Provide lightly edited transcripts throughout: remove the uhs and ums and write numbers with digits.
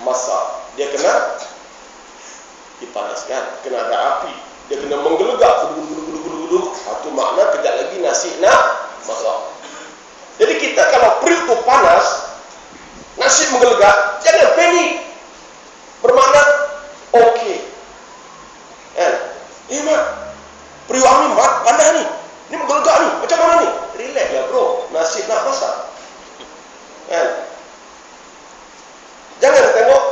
masak. Dia kena dipanaskan, kena ada api, dia kena menggelegak, guduk. Satu makna kejap lagi nasi nak masak. Jadi kita kalau periuk itu panas, nasi menggelegak, jangan panik. Bermakna okey. Mak, periuk ni panas ni. Ni menggelegak ni. Macam mana ni? Relax lah bro. Nasi nak masak. Jangan tengok,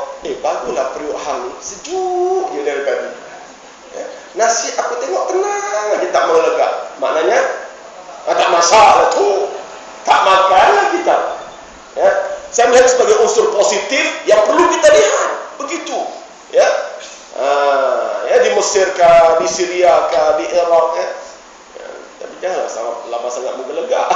baguslah periuk hang ni. Sejuk je dari tadi. Nasi aku tengok tenang aja, tak menggelegak. Maknanya, tak masak lah tu. Tak makan lah kita. Saya melihat sebagai unsur positif yang perlu kita lihat. Begitu. Di Mesir kah, di Syria kah, di Iraq tapi janganlah lama sangat menggelegak.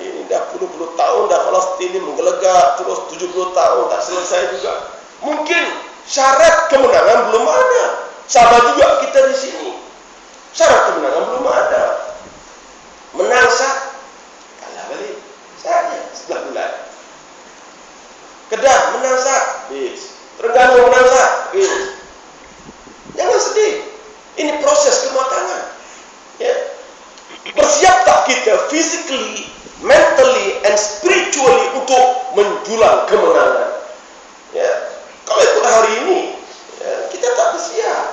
Ini dah puluh-puluh tahun dah Palestin ini menggelegak terus 70 tahun tak selesai juga. Mungkin syarat kemenangan belum ada. Sama juga kita di sini. Syarat kemenangan belum ada. Menang sah, kalah balik. Saja 11 bulan. Kedah menang sah, Terengganu menang sah. Jangan sedih. Ini proses kematangan. Bersiap tak kita physically, mentally, and spiritually untuk menjulang kemenangan? Kalau ikut hari ini, kita tak bersiap.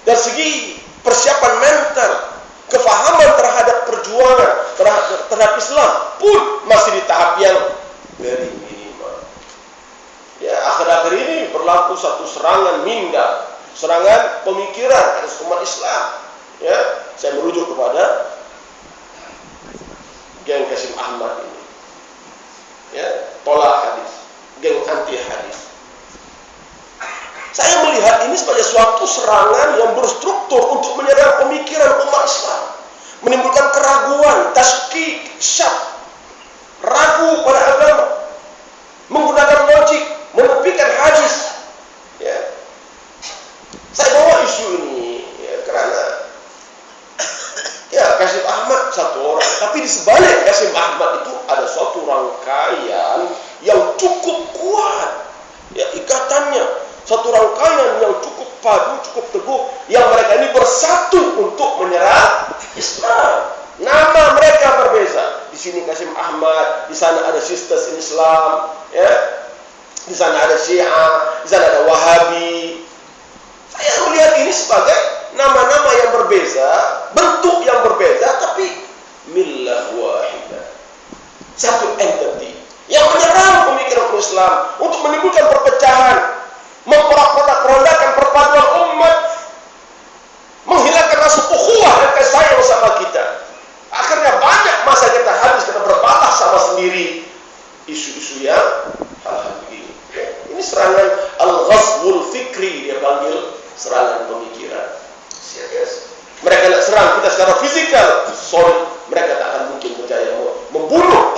Dari segi persiapan mental, kefahaman terhadap perjuangan terhadap Islam pun masih di tahap yang very minimal. Akhir-akhir ini berlaku satu serangan minda, serangan pemikiran atas umat Islam. Saya merujuk kepada geng Qasim Ahmad ini. Tolak hadis, geng anti hadis. Saya melihat ini sebagai suatu serangan yang berstruktur untuk menyerang pemikiran umat Islam, menimbulkan keraguan, taskik, syak, ragu pada agama, menggunakan logik, menepikan hadis. Saya bawa isu ini kerana Qasim Ahmad satu orang, tapi di sebalik Qasim Ahmad itu ada suatu rangkaian yang cukup kuat, ikatannya, satu rangkaian yang cukup padu, cukup teguh, yang mereka ini bersatu untuk menyerang Islam. Nama mereka berbeza. Di sini Qasim Ahmad, di sana ada Sisters in Islam, di sana ada Syiah, di sana ada Wahabi. Saya melihat ini sebagai nama-nama yang berbeza, bentuk yang berbeza, tapi millah wahidah. Satu entity yang menyerang pemikiran Islam untuk menimbulkan perpecahan, memperak-perak-perandakan perpaduan umat, menghilangkan rasa ukhuwah dan kasih sayang sama kita. Akhirnya banyak masa kita habis karena berbalah sama sendiri isu-isu yang hal-hal begini. Ini serangan al-ghazwul fikri, dia panggil serangan pemikiran. Serius. Mereka nak serang kita secara fisikal, solid. Mereka tak akan mungkin berjaya membunuh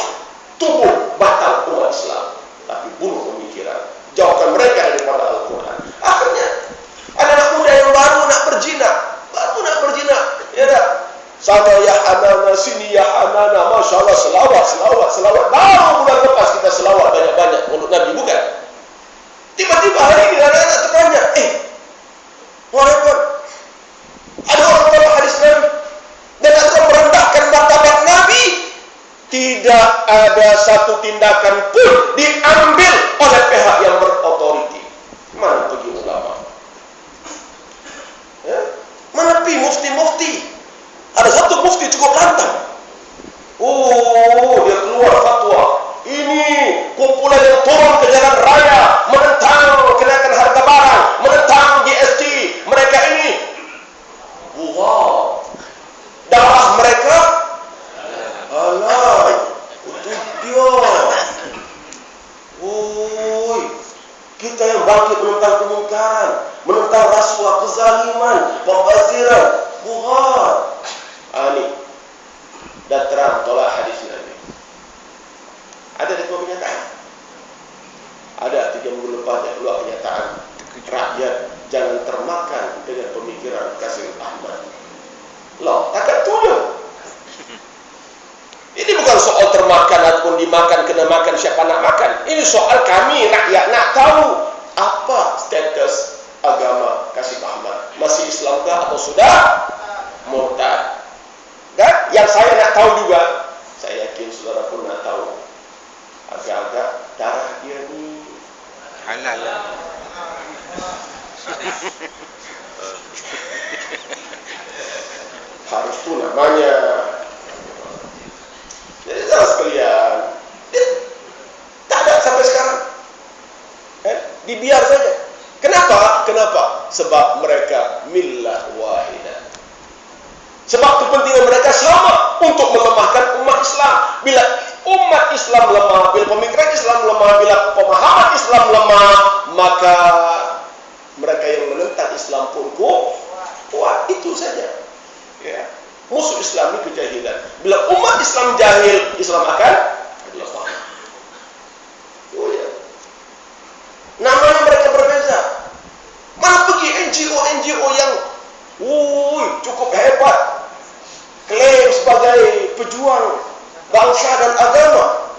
tubuh batal umat Islam, tapi bunuh pemikiran. Jauhkan mereka daripada Al-Quran. Akhirnya ada anak muda yang baru nak berjinak, sama ya hanana, sini ya hanana, Masya Allah, selawat. Baru bulan lepas kita selawat banyak-banyak untuk Nabi, bukan? Tiba-tiba hari ini anak-anak tertanya, walaupun ada orang membawa hadis Nabi dan ada merendahkan martabat Nabi, tidak ada satu tindakan pun diambil oleh pihak yang berotoriti. Mana pergi ulama? Mana pergi mufti-mufti? Ada satu mufti cukup lantang. Dia keluar fatwa. Ini kumpulan yang turun ke jalan raya menentang kenaikan harga barang, menentang GST. Mereka ini, darah mereka, itu dia. Kita yang bangkit menentang kemungkaran, menentang rasuah, kezaliman, pembaziran, ini dan terang tolak hadis Nabi. Ada di keluar pernyataan. Ada 3 minggu lepas dia keluar pernyataan, rakyat jangan termakan dengan pemikiran Qasim Ahmad. Takat tujuh. Ini bukan soal termakan ataupun dimakan, kena makan, siapa nak makan. Ini soal kami rakyat nak tahu apa status agama Kasih Ahmad. Masih Islamkah atau sudah murtad? Dan yang saya nak tahu juga, saya yakin saudara pun nak tahu, agak-agak darah dia ni halal. Harus tu namanya. Jadi saudara sekalian, tak ada sampai sekarang. Dibiar saja. Kenapa? Sebab mereka millah wahidah. Sebab kepentingan mereka sama untuk melemahkan umat Islam. Bila umat Islam lemah, bila pemikiran Islam lemah, bila pemahaman Islam lemah, maka mereka yang menentang Islam pun kuat. Itu saja. Ya. Musuh Islam ini kejahilan. Bila umat Islam jahil, Islam akan lemah. Oh ya. Namanya mereka berbeza. Mana pergi NGO yang cukup hebat, klaim sebagai pejuang bangsa dan agama,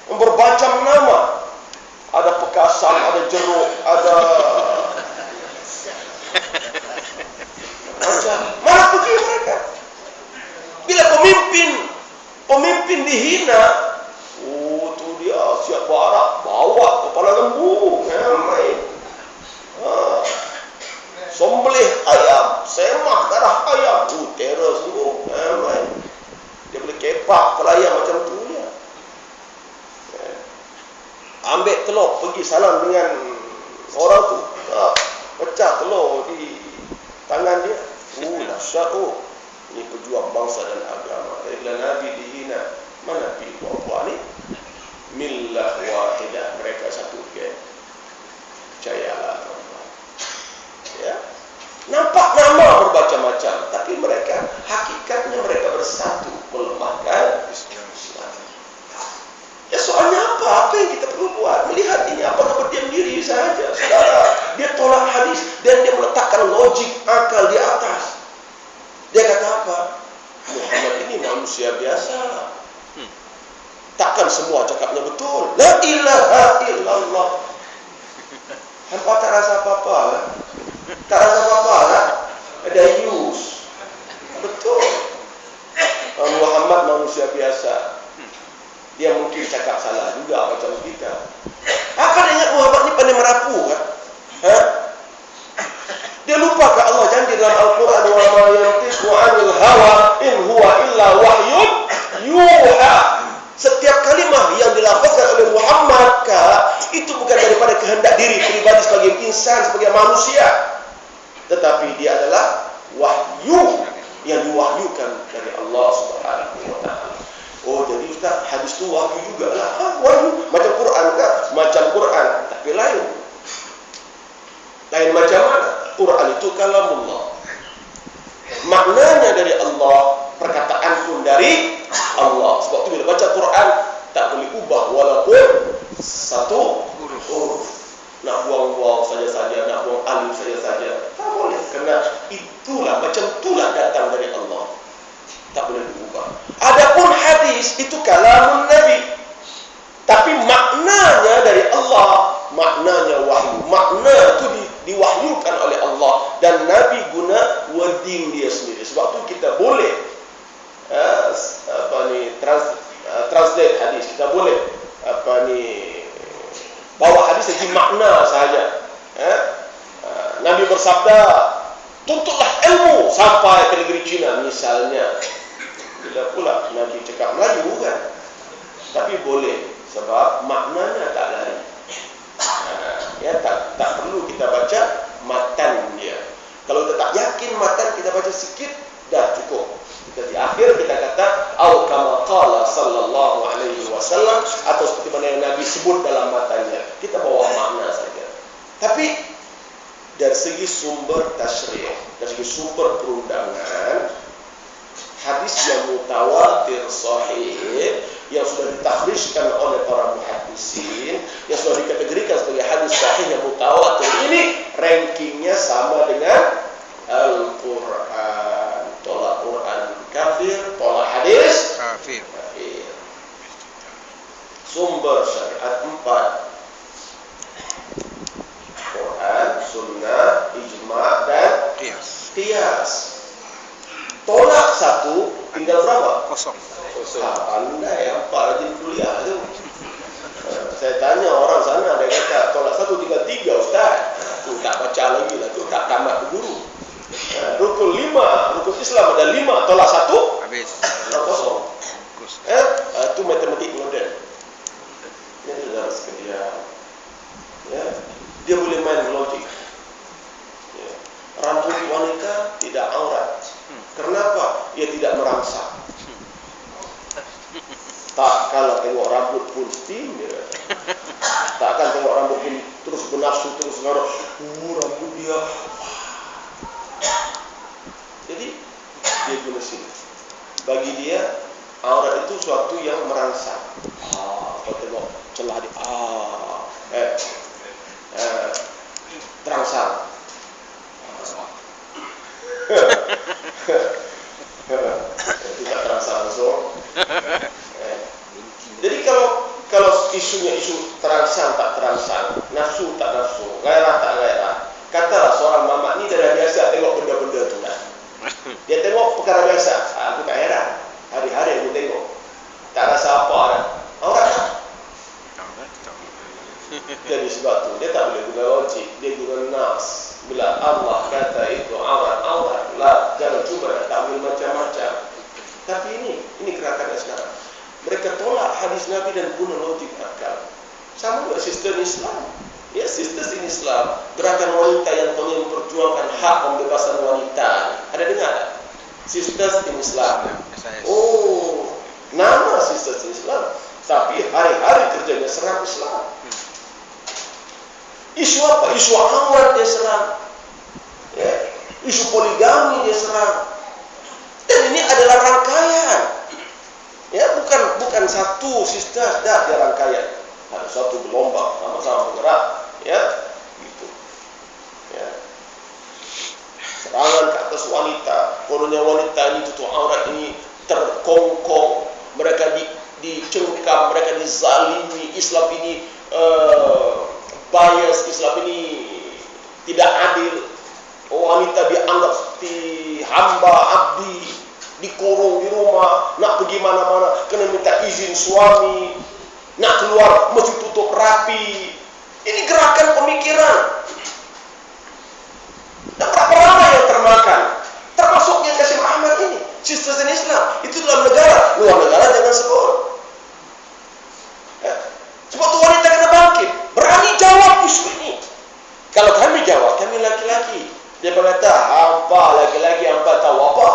bermacam nama, ada pekasan, ada jeruk, ada macam. Mana pergi mereka? Bila pemimpin dihina, tu dia siap barak, bawa kepala lembu, main. Sembelih ayam, semah darah ayam, teror sungguh, main. Dia boleh kepak kepala ayam macam tu ya. Ambil telur, pergi salam dengan orang tu, pecah telur di tangan dia. Dahsyat ini pejuang bangsa dan agama. Bila Nabi dihina, mana pergi buat-buat ni? Millah wahidah, mereka satu geng. Percayalah tuan-tuan. Ya. Nampak nama bermacam-macam, tapi mereka hakikatnya mereka bersatu melemahkan Islam. Ya, soalnya apa yang kita perlu buat? Melihat ini, apakah berdiam diri saja? Saudara, dia tolak hadis dan dia meletakkan logik akal di atas. Dia kata apa? Muhammad ini manusia biasa. Takkan semua cakapnya betul. La ilaha illallah. Hampa tak rasa apa-apa kan? Tak rasa apa-apa kan? Ada yus. Betul. Muhammad manusia biasa. Dia mungkin cakap salah juga macam kita. Akan ingat Muhammad ni pandai merapu kan? Dia lupa ke Allah janji dalam Al-Quran, wa ma yantiqu 'anil hawa in huwa illa wahyun yuha. Setiap kalimah yang dilafazkan oleh Muhammad itu bukan daripada kehendak diri pribadi sebagai insan, sebagai manusia, tetapi dia adalah wahyu yang diwahyukan dari Allah Subhanahu wa taala. Oh, jadi Ustaz, hadis itu wahyu juga lah. Wahyu macam Quran kan? Macam Quran, tapi lain. Lain macam mana? Quran itu kalamullah. Maknanya dari Allah, perkataan pun dari Allah. Sebab itu bila baca Quran tak boleh ubah walaupun satu huruf. Nak buang-buang saja-saja, nak buang alif saja-saja, tak boleh. Kerana itulah, macam itulah datang dari Allah. Tak boleh diubah. Adapun hadis itu kalamun Nabi, tapi maknanya dari Allah, maknanya wahyu. Makna itu diwahyukan oleh Allah dan Nabi guna wording dia sendiri. Sebab tu kita boleh translate hadis. Kita boleh bawa hadis segi makna sahaja. Nabi bersabda, tuntutlah ilmu sampai ke negeri Cina misalnya. Bila pula Nabi cakap Melayu kan? Tapi boleh sebab maknanya tak lari. Ya, tak perlu kita baca matan dia. Kalau kita tak yakin matan, kita baca sikit dah cukup. Kita di akhir kita kata au kama qala sallallahu alaihi wasallam, atau seperti mana yang Nabi sebut dalam matanya. Kita bawa makna saja. Tapi dari segi sumber tasyrih, dari segi sumber perundangan, hadis yang mutawatir sahih yang sudah ditakhrijkan oleh para muhaddisin, yang sudah dikategorikan sebagai hadis sahih yang mutawatir, ini rankingnya sama dengan Al-Quran. Tolak Quran kafir, tolak hadis kafir. sumber syariat 4. Quran, sunnah, ijma, dan qiyas. Tolak 1, tinggal berapa? Kosong. Pandai apa rajin kuliah tu. Saya tanya orang sana, dia kata tolak 1 tinggal 3, Ustaz. Tu tak baca lagi lah, tu tak tamat berguru. Rukun 5, rukun Islam ada 5, tolak 1 habis. kosong. Itu matematik modern. Ini saudara sekalian. Ya, dia boleh main logik. Ya. Rambut wanita tidak aurat. Kenapa? Ia tidak merangsang. Tak, kalau tengok rambut pun steam dia. Tak akan tengok rambut pun terus bernafsu, terus ngarap. Rambut dia. Jadi dia guna sini. Bagi dia aurat itu suatu yang merangsang. Kau tengok celah dia. Terangsang. Tidak terangsang langsung. Jadi kalau isunya isu terangsang tak terangsang, nafsu tak nafsu, gairah tak gairah, katalah seorang mamak ni dah biasa tengok benda-benda tu kan. Dia tengok perkara biasa. Aku tak heran. Hari-hari aku tengok. Tak rasa apa dah. Aurat tak? Jadi sebab tu dia tak boleh guna logik, dia guna nas. Bila Allah kata itu aurat lah, jangan cuba nak takwil macam-macam. Tapi ini gerakannya sekarang. Mereka tolak hadis Nabi dan guna logik akal. Sama juga sistem Islam. Ya, sistem Islam, gerakan wanita yang memperjuangkan hak pembebasan wanita. Ada dengar tak? Sistem Islam. Nama sistem Islam, tapi hari-hari kerjanya serang Islam. Isu apa? Isu aurat dia serang. Ya. Isu poligami dia serang. Dan ini adalah rangkaian. Ya, bukan satu sistem dah dia rangkaian. Ada satu gelombang sama-sama bergerak, ya, gitu. Ya. Serangan ke atas wanita, kononnya wanita ini tutup aurat ini terkongkong, mereka dicengkam, mereka dizalimi, Islam ini bias, Islam ini tidak adil. Wanita dianggap seperti hamba abdi, dikurung di rumah, nak pergi mana-mana kena minta izin suami, nak keluar mesti tutup rapi. Ini gerakan pemikiran. Dan berapa ramai yang termakan, termasuknya Qasim Ahmad ini, sistem Islam. Itu dalam negara, luar negara jangan sebut. Sebab tu wanita kena bangkit, berani jawab isu ini. Kalau kami jawab, kami laki-laki. Dia berkata, hampa laki-laki, hampa tahu apa.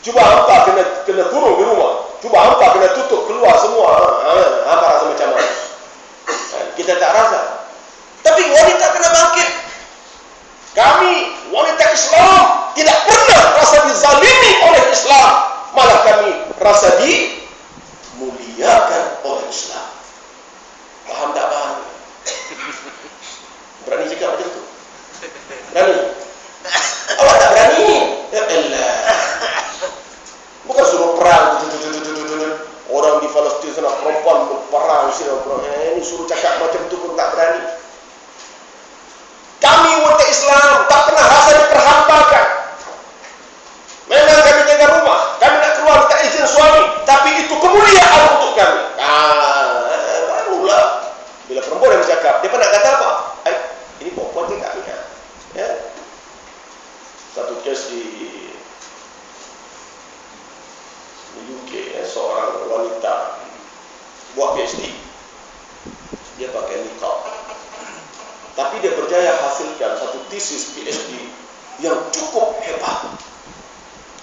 Cuba hampa kena kurung di rumah. Cuba hampa kena tutup keluar semua. Hampa rasa macam mana? Kita tak rasa. Tapi wanita kena bangkit. Kami wanita Islam tidak pernah rasa dizalimi oleh Islam. Malah kami rasa dimuliakan oleh Islam. Faham tak faham? Berani cakap macam tu? Berani? Awak tak berani? Ya Allah. Bukan suruh perang. Orang di Palestin sana perempuan berperang. Ini suruh cakap macam tu pun tak berani. Kami wanita Islam tak pernah rasa diperhampakan. Memang kami jaga rumah, kami nak keluar minta izin suami, tapi itu kemuliaan untuk kami. Barulah bila perempuan yang bercakap, dia pernah kata apa? Ini perempuan cakap ni kan? Ya. Satu kes di UK, seorang wanita buat PhD, dia pakai niqab, tapi dia berjaya hasilkan satu tesis PhD yang cukup hebat.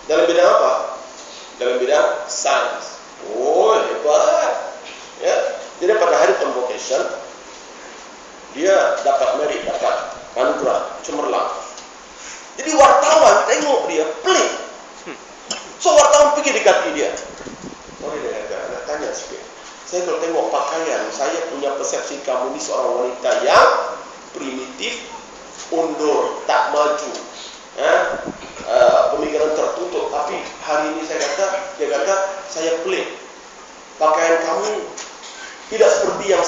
Dalam bidang apa? Dalam bidang sains. Oh, hebat. Ya. Jadi pada hari convocation, dia dapat merit, dapat anugerah cemerlang. Jadi wartawan tengok dia pelik. So wartawan pergi dekati dia. Dia nak tanya sikit. Saya kalau tengok pakaian, saya punya persepsi kamu ni seorang wanita yang primitif, undur, tak maju, pemikiran tertutup. Tapi hari ini dia kata saya pelik. pakaian kami tidak seperti yang